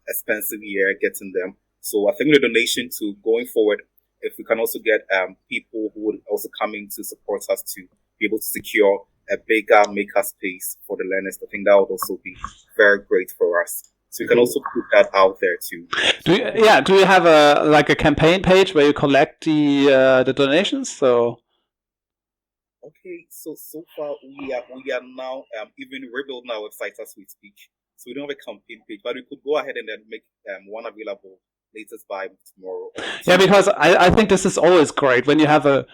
expensive here getting them. So I think the donation to going forward, if we can also get people who would also come in to support us to be able to secure a bigger maker space for the learners, I think that would also be very great for us. So you can also put that out there too. Do you have a campaign page where you collect the donations? So okay, so far we are now even rebuilding our website as we speak. So we don't have a campaign page, but we could go ahead and then make one available latest by tomorrow. Yeah, because I think this is always great when you have a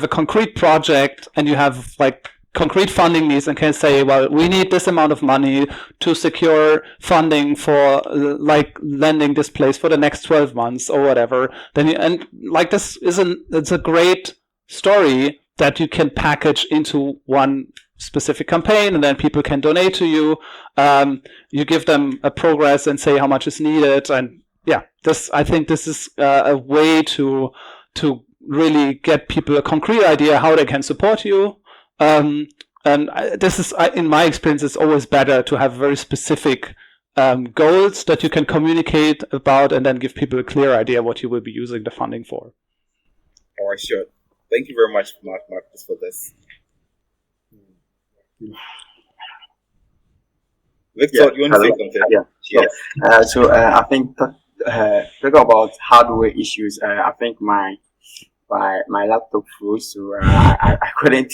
concrete project and you have like concrete funding needs and can say, well, we need this amount of money to secure funding for like lending this place for the next 12 months or whatever. Then it's a great story that you can package into one specific campaign, and then people can donate to you. You give them a progress and say how much is needed, and yeah, I think this is a way to really get people a concrete idea how they can support you. And this is, in my experience, it's always better to have very specific goals that you can communicate about, and then give people a clear idea what you will be using the funding for. All right, sure. Thank you very much, Marcus, for this. Victor, you want to say something? Yeah. Yes. So I think talk about hardware issues. I think my laptop froze, so I couldn't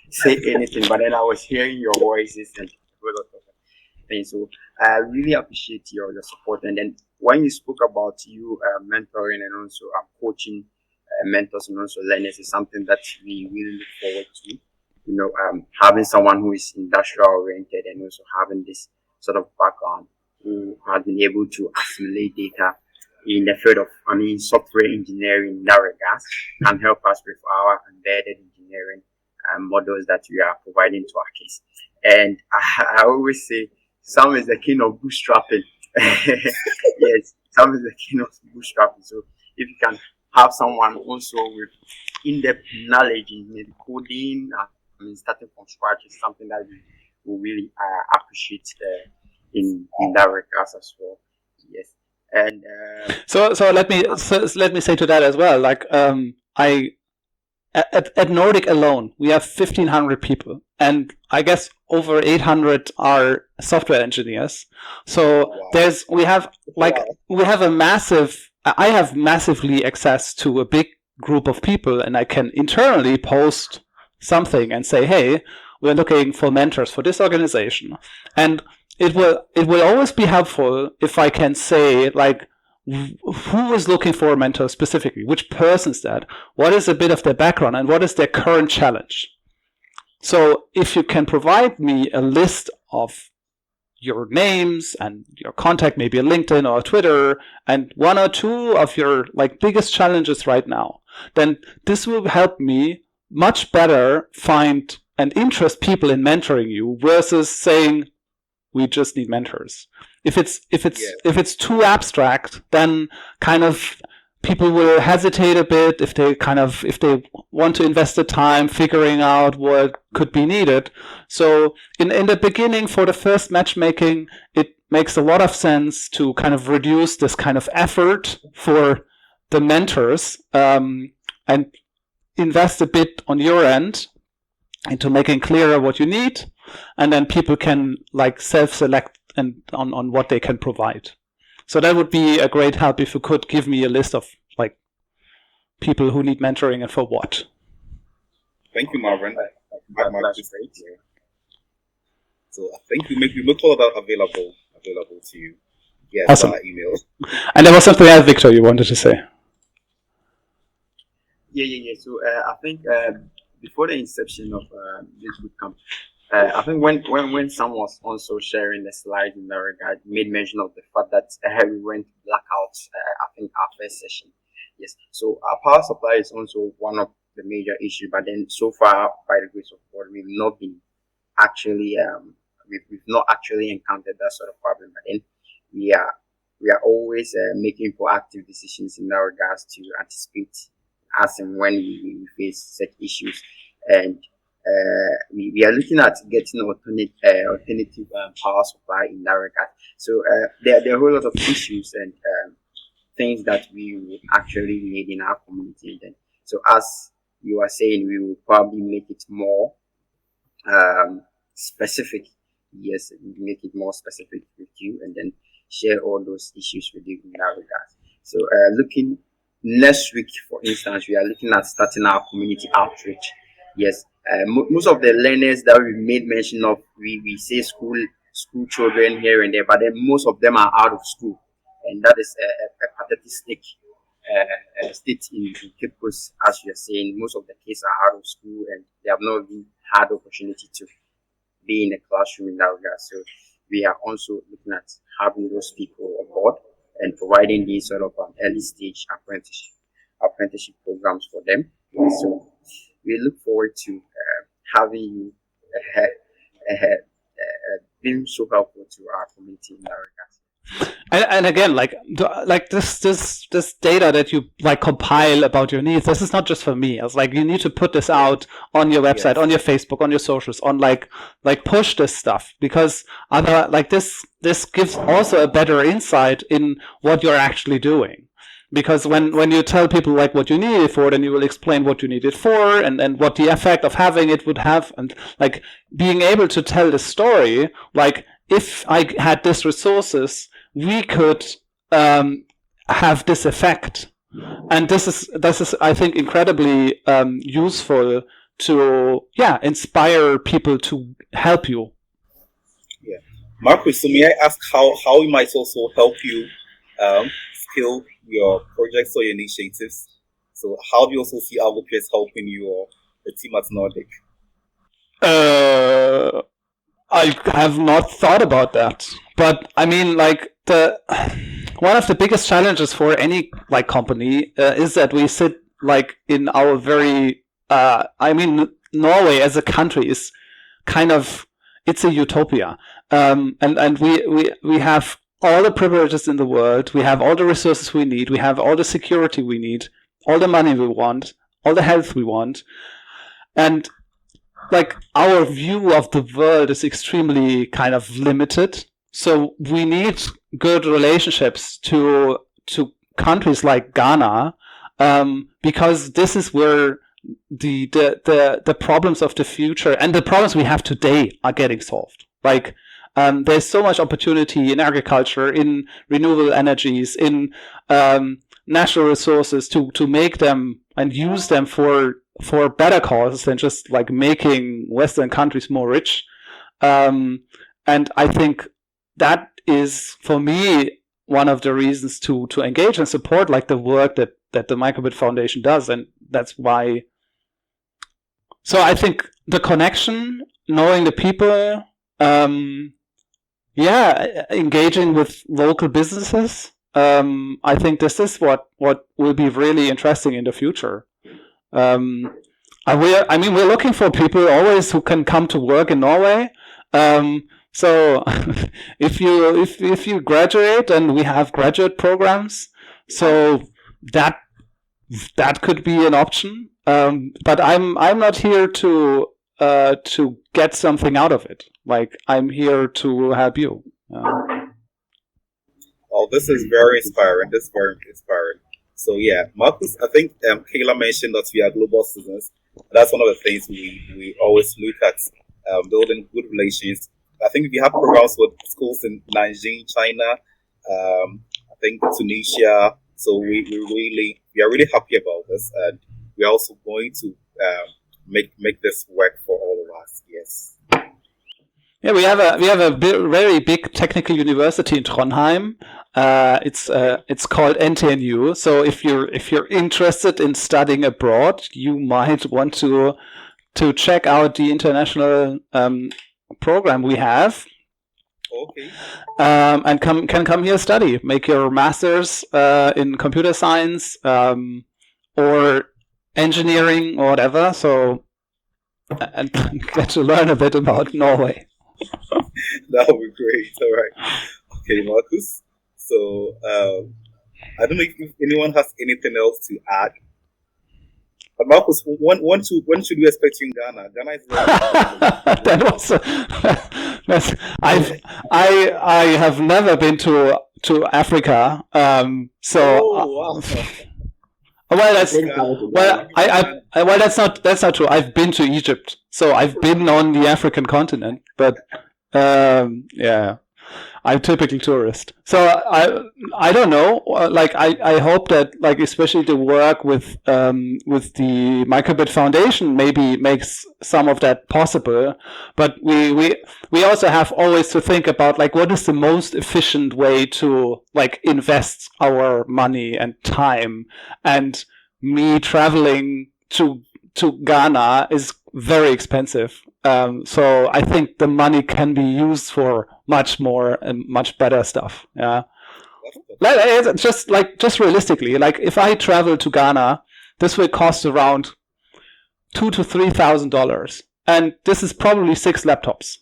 say anything. But then I was hearing your voices and a lot of things. So I really appreciate your support. And then when you spoke about you mentoring and also coaching mentors and also learners is something that we really look forward to. You know, having someone who is industrial oriented and also having this sort of background who has been able to assimilate data in the field of, software engineering in that regard can help us with our embedded engineering models that we are providing to our case. And I always say, Sam is the king of bootstrapping. Yes, Sam is the king of bootstrapping. So if you can have someone also with in-depth knowledge in maybe coding, starting from scratch is something that we really appreciate in that regard as well. Yes. And so let me say to that as well. Like at Nordic alone, we have 1,500 people, and I guess over 800 are software engineers. So we have a massive I have massively access to a big group of people, and I can internally post something and say, hey, we're looking for mentors for this organization. And it will always be helpful if I can say, like, who is looking for a mentor specifically, which person is that, what is a bit of their background, and what is their current challenge. So if you can provide me a list of your names and your contact, maybe a LinkedIn or a Twitter, and one or two of your like biggest challenges right now, then this will help me much better find and interest people in mentoring you versus saying we just need mentors. If it's too abstract, then kind of people will hesitate a bit if they want to invest the time figuring out what could be needed. So in the beginning, for the first matchmaking, it makes a lot of sense to kind of reduce this kind of effort for the mentors, and invest a bit on your end into making clearer what you need, and then people can like self-select and on what they can provide. So that would be a great help if you could give me a list of like people who need mentoring and for what. Thank you, Marvin. That's great. Yeah. So I think we make all of that available to you. Yes, awesome. By email. And there was something else, Victor, you wanted to say. Yeah. So I think before the inception of this bootcamp, I think when Sam was also sharing the slide in that regard, made mention of the fact that we went blackout. I think our first session. Yes. So our power supply is also one of the major issues. But then so far, by the grace of God, we've not been actually we've not actually encountered that sort of problem. But then we are always making proactive decisions in that regards to anticipate as and when we face such issues, and we are looking at getting alternative power supply in that regard. So there are a whole lot of issues and things that we would actually need in our community. Then, so as you are saying, we will probably make it more specific. Yes, make it more specific with you, and then share all those issues with you in that regard. So looking next week, for instance, we are looking at starting our community outreach. Yes, most of the learners that we made mention of, we say school children here and there, but then most of them are out of school, and that is a pathetic state in Cape Coast. As you are saying, most of the kids are out of school and they have not even had the opportunity to be in a classroom in that regard. So we are also looking at having those people on board and providing these sort of early stage apprenticeship programs for them. So we look forward to having you being so helpful to our community in that regard. And again, like this data that you like compile about your needs, this is not just for me. It's like you need to put this out on your website, on your Facebook, on your socials, on like push this stuff, because other like this gives also a better insight in what you're actually doing. Because when you tell people like what you need it for, then you will explain what you need it for and what the effect of having it would have, and like being able to tell the story, like if I had these resources, we could have this effect, and this is I think incredibly useful to inspire people to help you. Yeah, Marcus. So may I ask how we might also help you scale your projects or your initiatives? So how do you also see Algopeers helping you or the team at Nordic? I have not thought about that, but I mean, like one of the biggest challenges for any like company is that we sit like in our very Norway as a country is kind of, it's a utopia, and we have all the privileges in the world, we have all the resources we need, we have all the security we need, all the money we want, all the health we want, and like our view of the world is extremely kind of limited. So we need good relationships to countries like Ghana, because this is where the problems of the future and the problems we have today are getting solved. Like there's so much opportunity in agriculture, in renewable energies, in natural resources to make them and use them for better causes than just like making Western countries more rich. And I think that is, for me, one of the reasons to engage and support like the work that the Microbit Foundation does, and that's why. So I think the connection, knowing the people, engaging with local businesses. I think this is what will be really interesting in the future. We're looking for people always who can come to work in Norway. So if you graduate, and we have graduate programs, so that could be an option. But I'm not here to get something out of it. Like, I'm here to help you. Oh, this is very inspiring. This is very inspiring. So yeah, Marcus, I think Kayla mentioned that we are global citizens. That's one of the things we always look at, building good relations. I think we have programs with schools in Nanjing, China, I think Tunisia. So we are really happy about this, and we're also going to make this work for all of us. Yes. Yeah, we have a very big technical university in Trondheim. It's called NTNU. So if you're interested in studying abroad, you might want to check out the international program we have. Okay. And can come here study, make your masters in computer science or engineering or whatever. So and get to learn a bit about Norway. That would be great. All right. Okay, Marcus. So I don't know if anyone has anything else to add. Marcus, when should we expect you in Ghana? Ghana is I have never been to Africa. Wow. That's not true. I've been to Egypt, so I've been on the African continent, but yeah, I'm typically tourist. So I don't know. I hope that, like, especially the work with the Microbit Foundation maybe makes some of that possible. But we also have always to think about, like, what is the most efficient way to, like, invest our money and time. And me traveling to Ghana is very expensive. So I think the money can be used for much more and much better stuff. Yeah. Just realistically, like, if I travel to Ghana, this will cost around $2,000 to $3,000, and this is probably 6 laptops.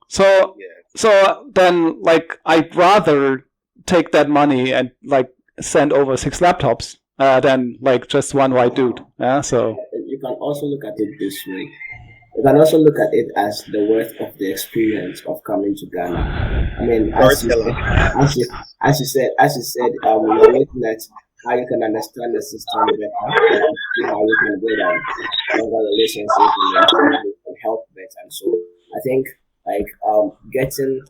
So then, like, I'd rather take that money and, like, send over 6 laptops than, like, just one white dude. Yeah. So you can also look at it this way. You can also look at it as the worth of the experience of coming to Ghana. I mean, as you said, we're looking at how you can understand the system better, how you can build a stronger relationship and help better. And so I think, like, getting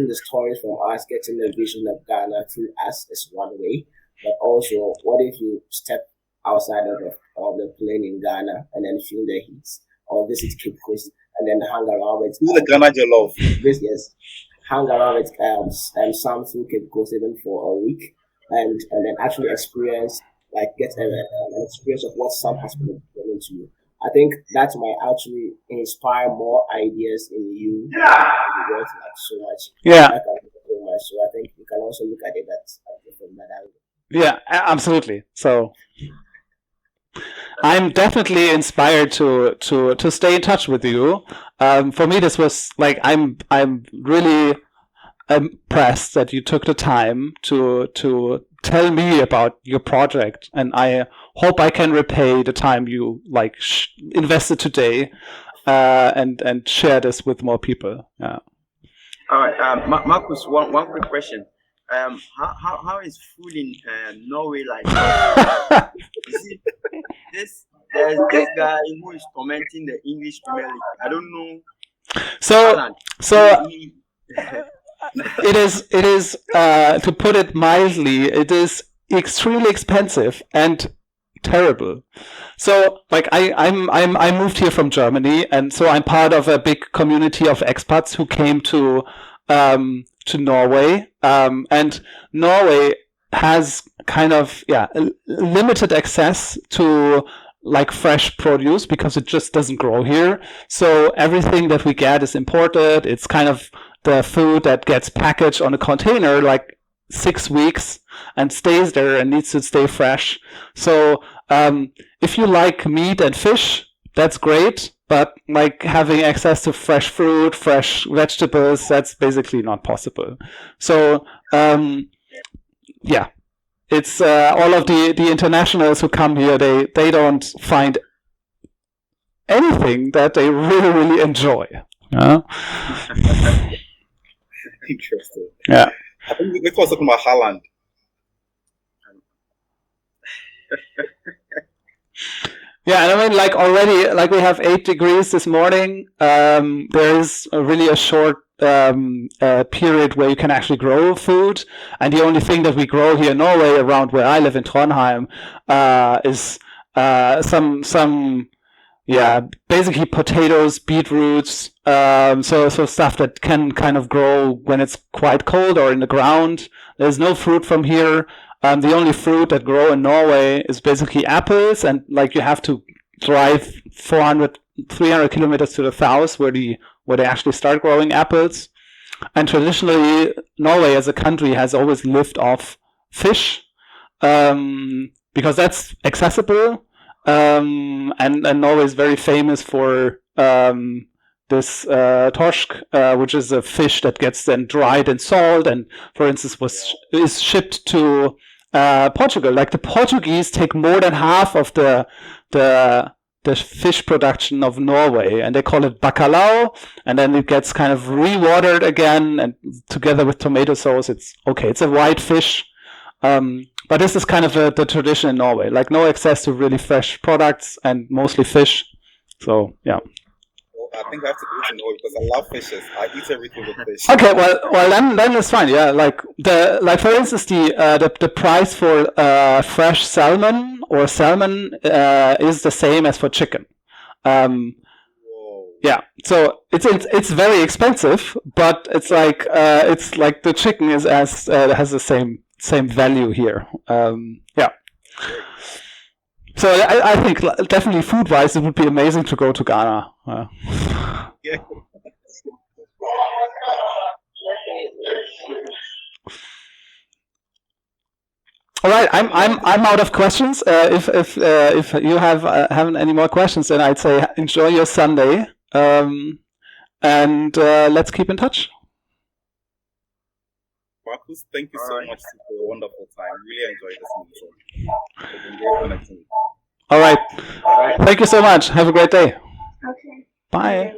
the stories from us, getting the vision of Ghana through us is one way. But also, what if you step outside of the plane in Ghana and then feel the heat, or visit Cape Coast and then hang around with the Ghana Jollof. Yes, hang around with some through Cape Coast even for a week, and then actually experience, like, get an experience of what Sam has been bringing to you. I think that might actually inspire more ideas in you. Like, so much. Yeah. So I think you can also look at it from that angle. Yeah, absolutely. So I'm definitely inspired to stay in touch with you. For me, this was like, I'm really impressed that you took the time to tell me about your project, and I hope I can repay the time you, like, invested today, and share this with more people. Yeah. All right, Marcus. One quick question. How is food in Norway like? You see, there's this guy who is tormenting the English Premier League. I don't know. So it is to put it mildly, it is extremely expensive and terrible. So like I moved here from Germany, and so I'm part of a big community of expats who came to Norway, and Norway has kind of limited access to like fresh produce because it just doesn't grow here. So everything that we get is imported. It's kind of the food that gets packaged on a container like 6 weeks and stays there and needs to stay fresh. So if you like meat and fish, that's great. But like having access to fresh fruit, fresh vegetables, that's basically not possible. So it's all of the internationals who come here. They don't find anything that they really really enjoy. Interesting. Yeah. I think we was talking about Holland. Yeah, and I mean, like already, like we have 8 degrees this morning. There is really a short period where you can actually grow food, and the only thing that we grow here in Norway, around where I live in Trondheim, is basically potatoes, beetroots, so stuff that can kind of grow when it's quite cold or in the ground. There's no fruit from here. The only fruit that grow in Norway is basically apples, and like you have to drive 300 kilometers to the south where they actually start growing apples. And traditionally, Norway as a country has always lived off fish, because that's accessible. And Norway is very famous for this torsk, which is a fish that gets then dried in salt, and for instance is shipped to Portugal. Like the Portuguese take more than half of the fish production of Norway, and they call it bacalhau, and then it gets kind of re-watered again, and together with tomato sauce, it's a white fish. But this is kind of the tradition in Norway, like no access to really fresh products and mostly fish. So yeah. Well, I think I have to go to Norway because I love fishes. I eat everything with fish. Okay, well then it's fine. Yeah, like for instance the price for fresh salmon or salmon is the same as for chicken. Yeah, so it's very expensive, but it's like the chicken is has the same value here. Yeah. So I think definitely food-wise, it would be amazing to go to Ghana. Yeah. All right, I'm out of questions. If you haven't any more questions, then I'd say enjoy your Sunday, and let's keep in touch. Marcus, thank you so much for a wonderful time. Really enjoyed this meeting. It's been great connecting. All right. Thank you so much. Have a great day. Okay. Bye.